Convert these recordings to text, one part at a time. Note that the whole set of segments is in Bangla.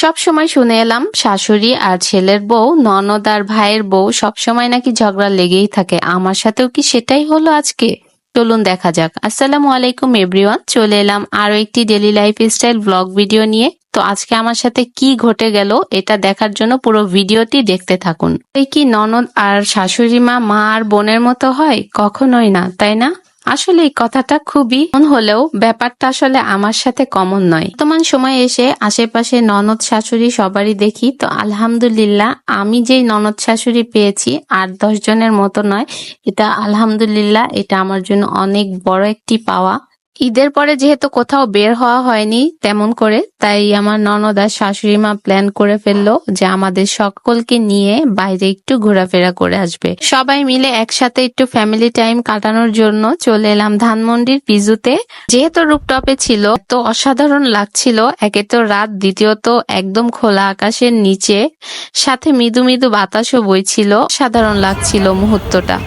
সব সময় শুনে এলাম শাশুড়ি আর ছেলের বউ, ননদ আর ভাইয়ের বউ সবসময় নাকি ঝগড়া লেগেই থাকে। আমার সাথেও কি সেটাই হলো আজকে? চলুন দেখা যাক। আসসালামু আলাইকুম এভরিওয়ান, চলে এলাম আরো একটি ডেইলি লাইফস্টাইল ব্লগ ভিডিও নিয়ে। তো আজকে আমার সাথে কি ঘটে গেল এটা দেখার জন্য পুরো ভিডিওটি দেখতে থাকুন। এই কি ননদ আর শাশুড়ি মা আর বোনের মতো হয়? কখনোই না, তাই না? আসলে এই কথাটা খুবই কমন হলেও ব্যাপারটা আসলে আমার সাথে কমন নয়। বর্তমান সময়ে এসে আশেপাশে ননদ শাশুড়ি সবারই দেখি, তো আলহামদুলিল্লাহ আমি যেই ননদ শাশুড়ি পেয়েছি 8-10 জনের মতো নয়, এটা আলহামদুলিল্লাহ, এটা আমার জন্য অনেক বড় একটি পাওয়া। ঈদের পরে যেহেতু কোথাও বের হওয়া হয়নি তেমন করে, তাই আমার ননদ আর শাশুড়ি মা প্ল্যান করে ফেললো যে আমাদের সকলকে নিয়ে বাইরে একটু ঘোরাফেরা করে আসবে। সবাই মিলে একসাথে একটু ফ্যামিলি টাইম কাটানোর জন্য চলে এলাম ধানমন্ডির পিজুতে। যেহেতু রুফটপে ছিল, তো অসাধারণ লাগছিল। একে তো রাত, দ্বিতীয়ত একদম খোলা আকাশের নিচে, সাথে মৃদু মৃদু বাতাসও বইছিল। সাধারণ লাগছিল মুহূর্তটা।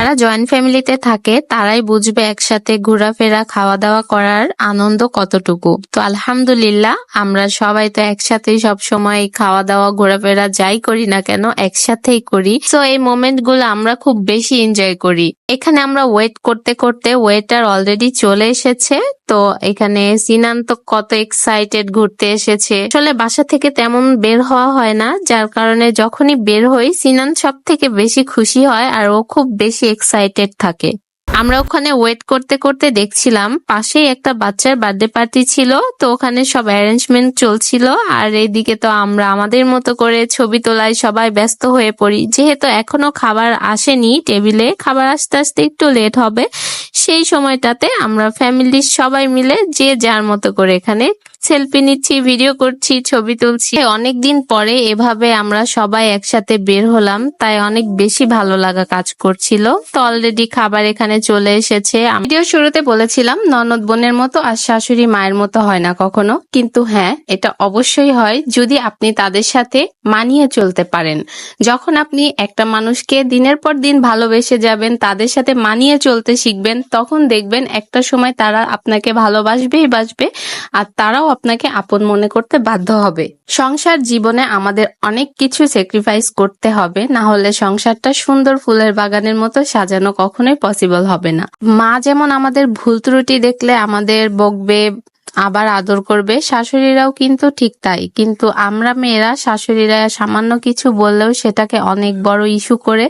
যারা জয়েন্ট ফ্যামিলিতে থাকে তারাই বুঝবে একসাথে ঘোরাফেরা, খাওয়া দাওয়া করার আনন্দ কতটুকু। তো আলহামদুলিল্লাহ আমরা সবাই তো একসাথেই সব সময় খাওয়া দাওয়া, ঘোরাফেরা যাই করি না কেন একসাথেই করি। তো এই মোমেন্ট গুলো আমরা খুব বেশি এনজয় করি। এখানে আমরা ওয়েট করতে করতে ওয়েটার অলরেডি চলে এসেছে। তো এখানে সিনান তো কত এক্সাইটেড, ঘুরতে এসেছে। আসলে বাসা থেকে তেমন বের হওয়া হয় না, যার কারণে যখনই বের হই সিনান সব থেকে বেশি খুশি হয় আর ও খুব বেশি এক্সাইটেড থাকে। আমরা ওখানে ওয়েট করতে করতে দেখছিলাম পাশেই একটা বাচ্চার বার্থডে পার্টি ছিল, তো ওখানে সব অ্যারেঞ্জমেন্ট চলছিল। আর এইদিকে তো আমরা আমাদের মতো করে ছবি তোলায় সবাই ব্যস্ত হয়ে পড়ি। যেহেতু এখনো খাবার আসেনি টেবিলে, খাবার আসতে আসতে একটু লেট হবে, সেই সময়টাতে আমরা ফ্যামিলির সবাই মিলে যে যার মতো করে এখানে সেলফি নিচ্ছি, ভিডিও করছি, ছবি তুলছি। অনেকদিন পরে এভাবে আমরা সবাই একসাথে বের হলাম, তাই অনেক বেশি ভালো লাগা কাজ করছিল। তো অলরেডি খাবার এখানে চলে এসেছে। ভিডিও শুরুতে বলেছিলাম ননদ বোনের মতো আর শাশুড়ি মায়ের মতো হয় না কখনো, কিন্তু হ্যাঁ এটা অবশ্যই হয় যদি আপনি তাদের সাথে মানিয়ে চলতে পারেন। যখন আপনি একটা মানুষকে দিনের পর দিন ভালোবেসে যাবেন, তাদের সাথে মানিয়ে চলতে শিখবেন, তখন দেখবেন একটা সময় তারা আপনাকে ভালোবাসবেই বাসবে আর তারাও আপনাকে আপন মনে করতে বাধ্য হবে। সংসার জীবনে আমাদের অনেক কিছু স্যাক্রিফাইস করতে হবে, না হলে সংসারটা সুন্দর ফুলের বাগানের মতো সাজানো কখনোই পসিবল হবে না। মা যেমন আমাদের ভুল ত্রুটি দেখলে আমাদের বকবে, আবার আদর করবে, শাশুড়িরাও কিন্তু ঠিক তাই। কিন্তু আমরা মেয়েরা শাশুড়িরা সামান্য কিছু বললেও সেটাকে অনেক বড় ইস্যু করে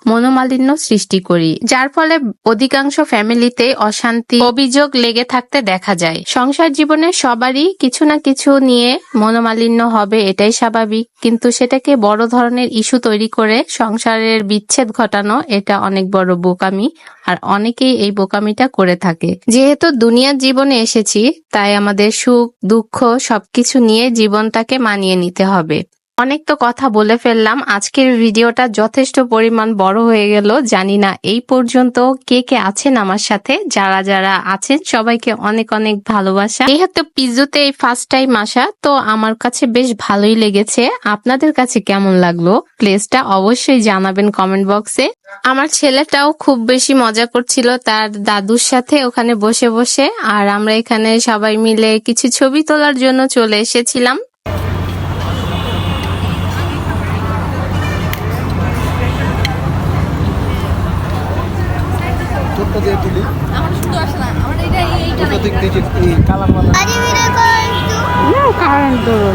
মনোমালিন্য সৃষ্টি করি, যার ফলে অধিকাংশ ফ্যামিলিতে অশান্তি, অভিযোগ লেগে থাকতে দেখা যায়। সংসার জীবনে সবারই কিছু না কিছু নিয়ে মনোমালিন্য হবে, এটাই স্বাভাবিক। কিন্তু সেটাকে বড় ধরনের ইস্যু তৈরি করে সংসারের বিচ্ছেদ ঘটানো, এটা অনেক বড় বোকামি। আর অনেকেই এই বোকামিটা করে থাকে। যেহেতু দুনিয়ার জীবনে এসেছি, তাই আমাদের সুখ দুঃখ সবকিছু নিয়ে জীবনটাকে মানিয়ে নিতে হবে। অনেক তো কথা বলে ফেললাম, আজকের ভিডিওটা যথেষ্ট পরিমাণ বড় হয়ে গেল। জানি না এই পর্যন্ত কে কে আছেন আমার সাথে। যারা যারা আছেন সবাইকে অনেক অনেক ভালোবাসা। যেহেতু পিজুতে এই ফার্স্ট টাইম আসা, তো আমার কাছে বেশ ভালোই লেগেছে। আপনাদের কাছে কেমন লাগলো প্লেসটা অবশ্যই জানাবেন কমেন্ট বক্সে। আমার ছেলেটাও খুব বেশি মজা করছিল তার দাদুর সাথে ওখানে বসে বসে, আর আমরা এখানে সবাই মিলে কিছু ছবি তোলার জন্য চলে এসেছিলাম। কারেন্ট ধরো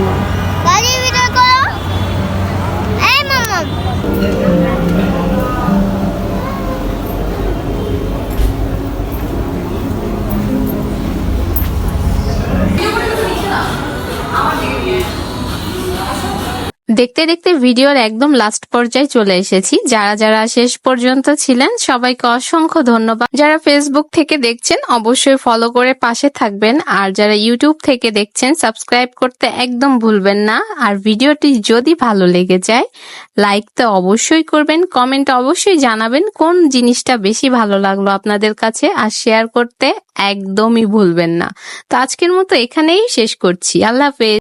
দেখতে দেখতে ভিডিওর একদম লাস্ট পর্যায়ে চলে এসেছি। যারা যারা শেষ পর্যন্ত ছিলেন সবাইকে অসংখ্য ধন্যবাদ। যারা ফেসবুক থেকে দেখছেন অবশ্যই ফলো করে পাশে থাকবেন, আর যারা ইউটিউব থেকে দেখছেন সাবস্ক্রাইব করতে একদম ভুলবেন না। আর ভিডিওটি যদি ভালো লেগে যায় লাইক তো অবশ্যই করবেন, কমেন্ট অবশ্যই জানাবেন কোন জিনিসটা বেশি ভালো লাগলো আপনাদের কাছে, আর শেয়ার করতে একদমই ভুলবেন না। তো আজকের মতো এখানেই শেষ করছি। আল্লাহ হাফেজ।